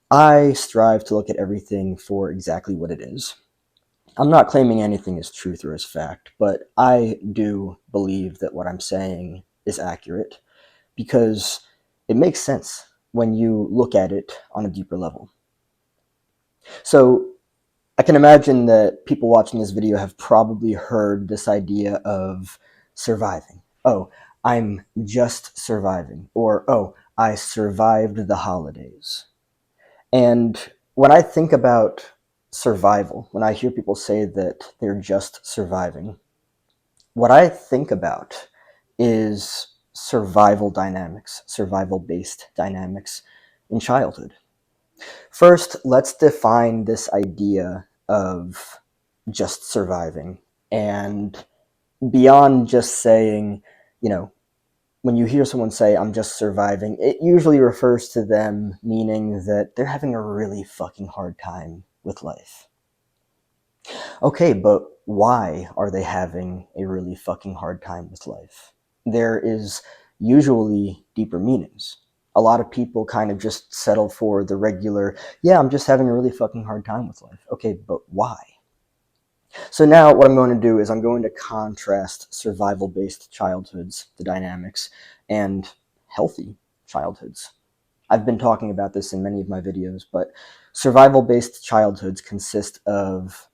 I strive to look at everything for exactly what it is. I'm not claiming anything as truth or as fact, but I do believe that what I'm saying is accurate because it makes sense when you look at it on a deeper level. So I can imagine that people watching this video have probably heard this idea of surviving. Oh, I'm just surviving. Or, oh, I survived the holidays. And when I think about survival, when I hear people say that they're just surviving, what I think about is survival dynamics, survival based dynamics in childhood. First, let's define this idea of just surviving. And beyond just saying, you know, when you hear someone say, I'm just surviving, it usually refers to them meaning that they're having a really fucking hard time with life. Okay, but why are they having a really fucking hard time with life? There is usually deeper meanings. A lot of people kind of just settle for the regular, yeah, I'm just having a really fucking hard time with life. Okay, but why? So now what I'm going to do is I'm going to contrast survival-based childhoods, the dynamics, and healthy childhoods. I've been talking about this in many of my videos, but survival-based childhoods consist of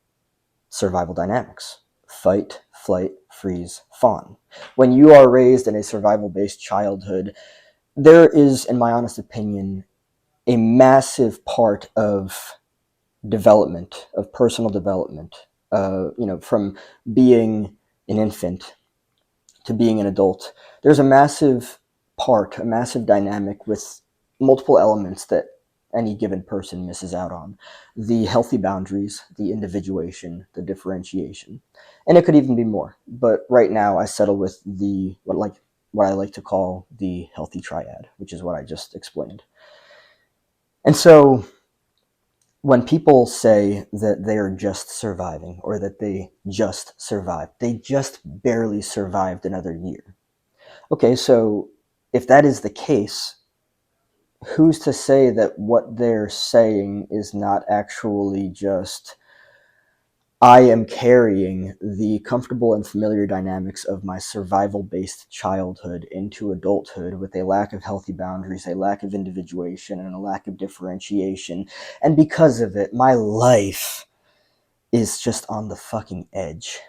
survival dynamics: fight, flight, freeze, fawn. When you are raised in a survival-based childhood, there is, in my honest opinion, a massive part of development, of personal development, from being an infant to being an adult. There's a massive part, a massive dynamic with multiple elements that any given person misses out on: the healthy boundaries, the individuation, the differentiation, and it could even be more. But right now, I settle with the what I like to call the healthy triad, which is what I just explained. And so, when people say that they are just surviving or that they just survived, they just barely survived another year. Okay, so if that is the case, who's to say that what they're saying is not actually just, I am carrying the comfortable and familiar dynamics of my survival-based childhood into adulthood with a lack of healthy boundaries, a lack of individuation, and a lack of differentiation. And because of it, my life is just on the fucking edge.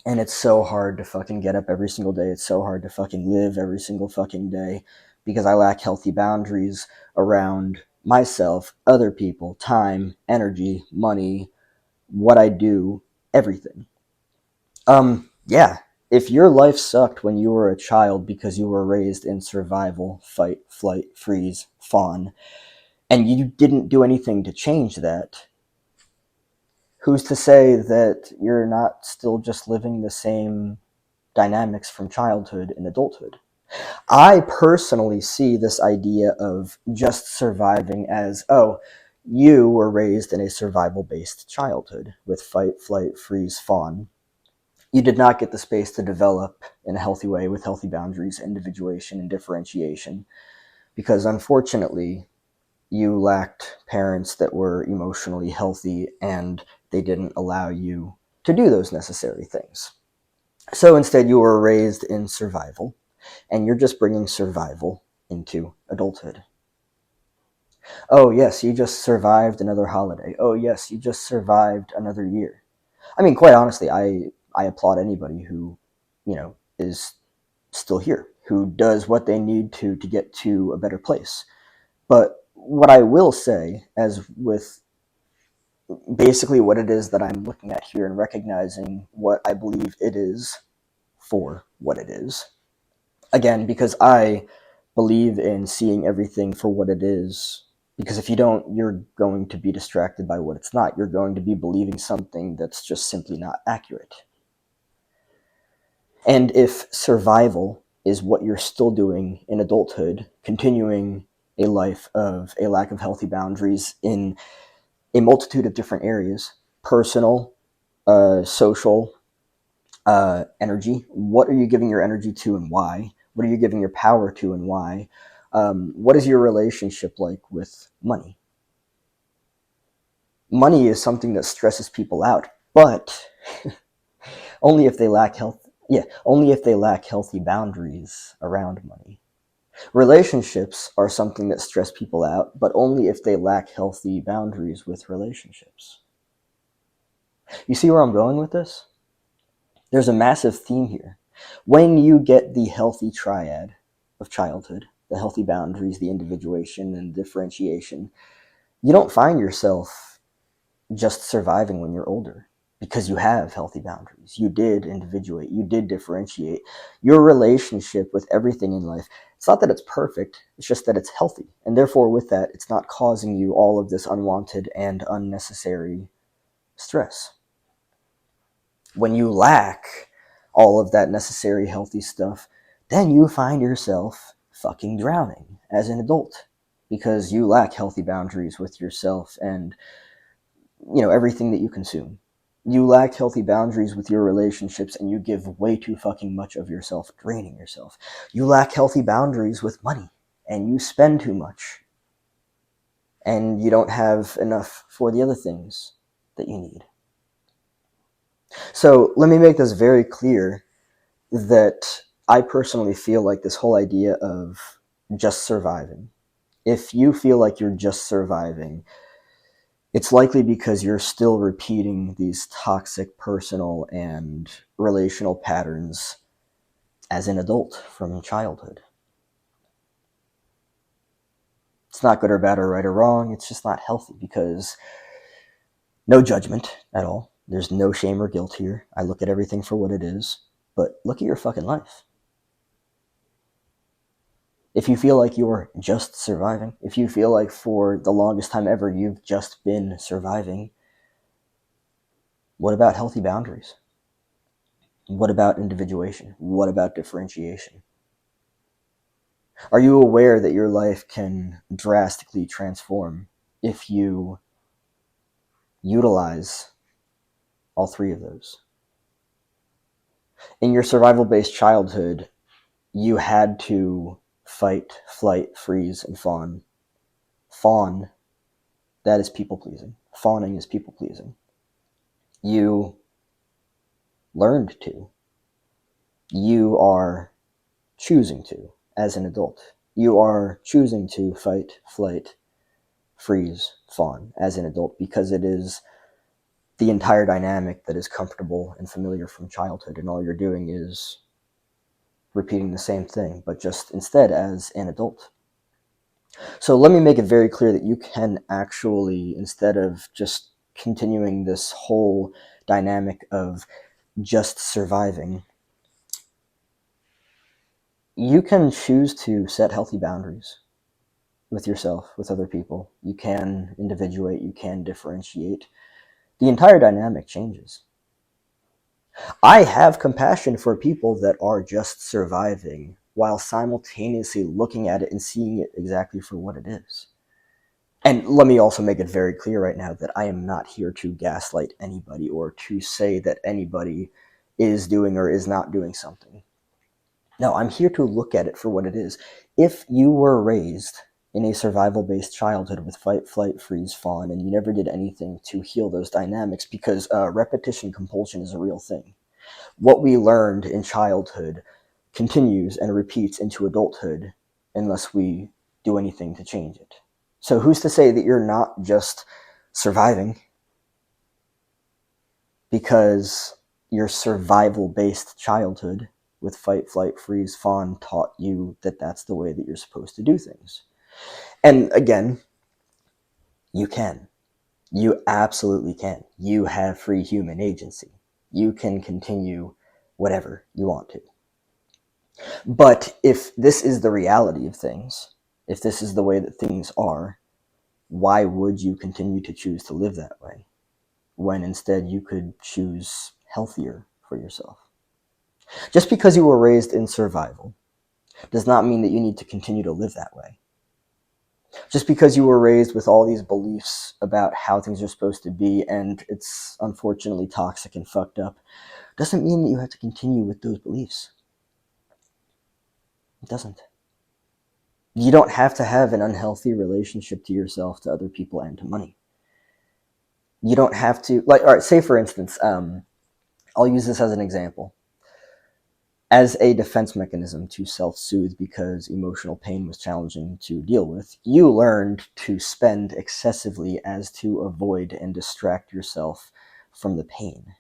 And it's so hard to fucking get up every single day. It's so hard to fucking live every single fucking day because I lack healthy boundaries around myself, other people, time, energy, money, what I do, everything. Yeah. If your life sucked when you were a child because you were raised in survival, fight, flight, freeze, fawn, and you didn't do anything to change that, who's to say that you're not still just living the same dynamics from childhood and adulthood? I personally see this idea of just surviving as, oh, you were raised in a survival-based childhood with fight, flight, freeze, fawn. You did not get the space to develop in a healthy way with healthy boundaries, individuation, and differentiation because unfortunately you lacked parents that were emotionally healthy and they didn't allow you to do those necessary things. So instead, you were raised in survival, and you're just bringing survival into adulthood. Oh, yes, you just survived another holiday. Oh, yes, you just survived another year. I mean, quite honestly, I applaud anybody who, is still here, who does what they need to get to a better place. But what I will say, as with basically what it is that I'm looking at here and recognizing what I believe it is for what it is, again, because I believe in seeing everything for what it is. Because if you don't, you're going to be distracted by what it's not. You're going to be believing something that's just simply not accurate. And if survival is what you're still doing in adulthood, continuing a life of a lack of healthy boundaries in a multitude of different areas: personal, social, energy. What are you giving your energy to and why? What are you giving your power to and why? What is your relationship like with money? money is something that stresses people out, but only if they lack health. Yeah, only if they lack healthy boundaries around money. Relationships are something that stress people out, but only if they lack healthy boundaries with relationships. You see where I'm going with this? There's a massive theme here. When you get the healthy triad of childhood, the healthy boundaries, the individuation, and differentiation, you don't find yourself just surviving when you're older because you have healthy boundaries. You did individuate, you did differentiate. Your relationship with everything in life, it's not that it's perfect, it's just that it's healthy. And therefore, with that, it's not causing you all of this unwanted and unnecessary stress. When you lack all of that necessary healthy stuff, then you find yourself fucking drowning as an adult because you lack healthy boundaries with yourself and everything that you consume. You lack healthy boundaries with your relationships and you give way too fucking much of yourself, draining yourself. You lack healthy boundaries with money and you spend too much and you don't have enough for the other things that you need. So let me make this very clear that I personally feel like this whole idea of just surviving. If you feel like you're just surviving, it's likely because you're still repeating these toxic personal and relational patterns as an adult from childhood. It's not good or bad or right or wrong. It's just not healthy because no judgment at all. There's no shame or guilt here. I look at everything for what it is, but look at your fucking life. If you feel like you're just surviving, if you feel like for the longest time ever you've just been surviving, what about healthy boundaries? What about individuation? What about differentiation? Are you aware that your life can drastically transform if you utilize all three of those? In your survival-based childhood, you had to fight, flight, freeze, and fawn. Fawn, that is people-pleasing. Fawning is people-pleasing. You learned to. You are choosing to as an adult. You are choosing to fight, flight, freeze, fawn as an adult because it is the entire dynamic that is comfortable and familiar from childhood, and all you're doing is repeating the same thing, but just instead as an adult. So let me make it very clear that you can actually, instead of just continuing this whole dynamic of just surviving, you can choose to set healthy boundaries with yourself, with other people. You can individuate, you can differentiate. The entire dynamic changes. I have compassion for people that are just surviving while simultaneously looking at it and seeing it exactly for what it is. And let me also make it very clear right now that I am not here to gaslight anybody or to say that anybody is doing or is not doing something. No, I'm here to look at it for what it is. If you were raised in a survival-based childhood with fight, flight, freeze, fawn, and you never did anything to heal those dynamics, because repetition compulsion is a real thing. What we learned in childhood continues and repeats into adulthood unless we do anything to change it. So who's to say that you're not just surviving because your survival-based childhood with fight, flight, freeze, fawn taught you that that's the way that you're supposed to do things. And again, you can. You absolutely can. You have free human agency. You can continue whatever you want to. But if this is the reality of things, if this is the way that things are, why would you continue to choose to live that way when instead you could choose healthier for yourself? Just because you were raised in survival does not mean that you need to continue to live that way. Just because you were raised with all these beliefs about how things are supposed to be and it's unfortunately toxic and fucked up doesn't mean that you have to continue with those beliefs. It doesn't. You don't have to have an unhealthy relationship to yourself, to other people, and to money. You don't have to, like, all right, say for instance, I'll use this as an example. As a defense mechanism to self-soothe because emotional pain was challenging to deal with, you learned to spend excessively as to avoid and distract yourself from the pain.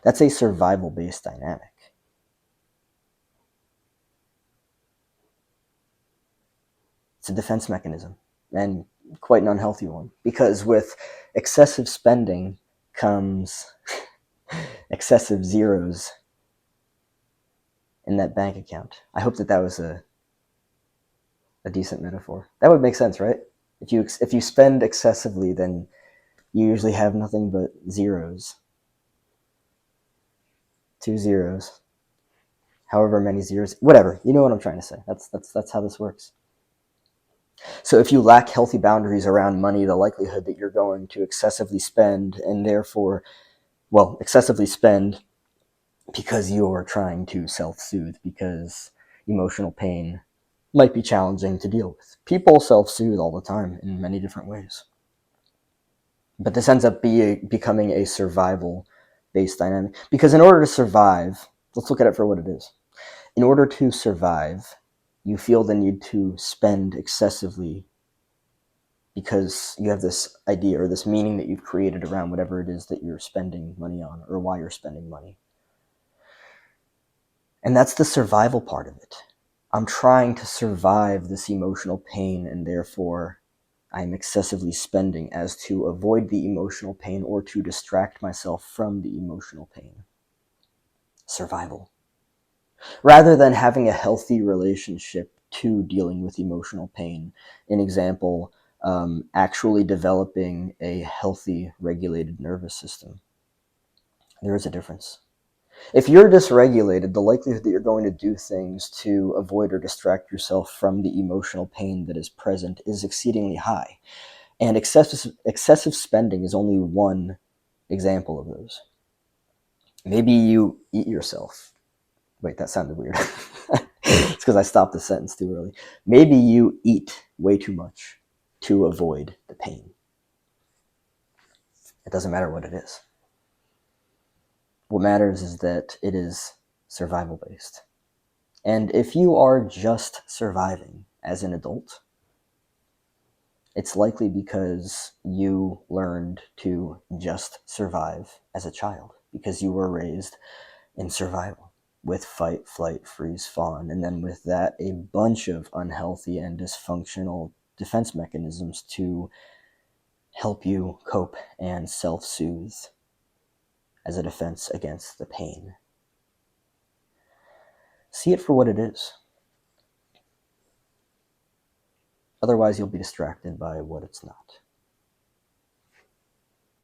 That's a survival-based dynamic. It's a defense mechanism, and quite an unhealthy one, because with excessive spending comes excessive zeros in that bank account. I hope that that was a decent metaphor. That would make sense, right? If you spend excessively, then you usually have nothing but zeros. 2 zeros. However many zeros. Whatever. You know what I'm trying to say. That's how this works. So if you lack healthy boundaries around money, the likelihood that you're going to excessively spend and therefore, well, excessively spend because you're trying to self-soothe, because emotional pain might be challenging to deal with. People self-soothe all the time in many different ways. But this ends up becoming a survival-based dynamic. Because in order to survive, let's look at it for what it is. In order to survive, you feel the need to spend excessively because you have this idea or this meaning that you've created around whatever it is that you're spending money on or why you're spending money. And that's the survival part of it. I'm trying to survive this emotional pain, and therefore I'm excessively spending as to avoid the emotional pain or to distract myself from the emotional pain. Survival. Rather than having a healthy relationship to dealing with emotional pain. An example, actually developing a healthy, regulated nervous system. There is a difference. If you're dysregulated, the likelihood that you're going to do things to avoid or distract yourself from the emotional pain that is present is exceedingly high. And excessive spending is only one example of those. Maybe you eat yourself. Wait, that sounded weird. It's because I stopped the sentence too early. Maybe you eat way too much to avoid the pain. It doesn't matter what it is. What matters is that it is survival based. And if you are just surviving as an adult, it's likely because you learned to just survive as a child, because you were raised in survival with fight, flight, freeze, fawn, and then with that, a bunch of unhealthy and dysfunctional defense mechanisms to help you cope and self-soothe as a defense against the pain. See it for what it is. Otherwise, you'll be distracted by what it's not.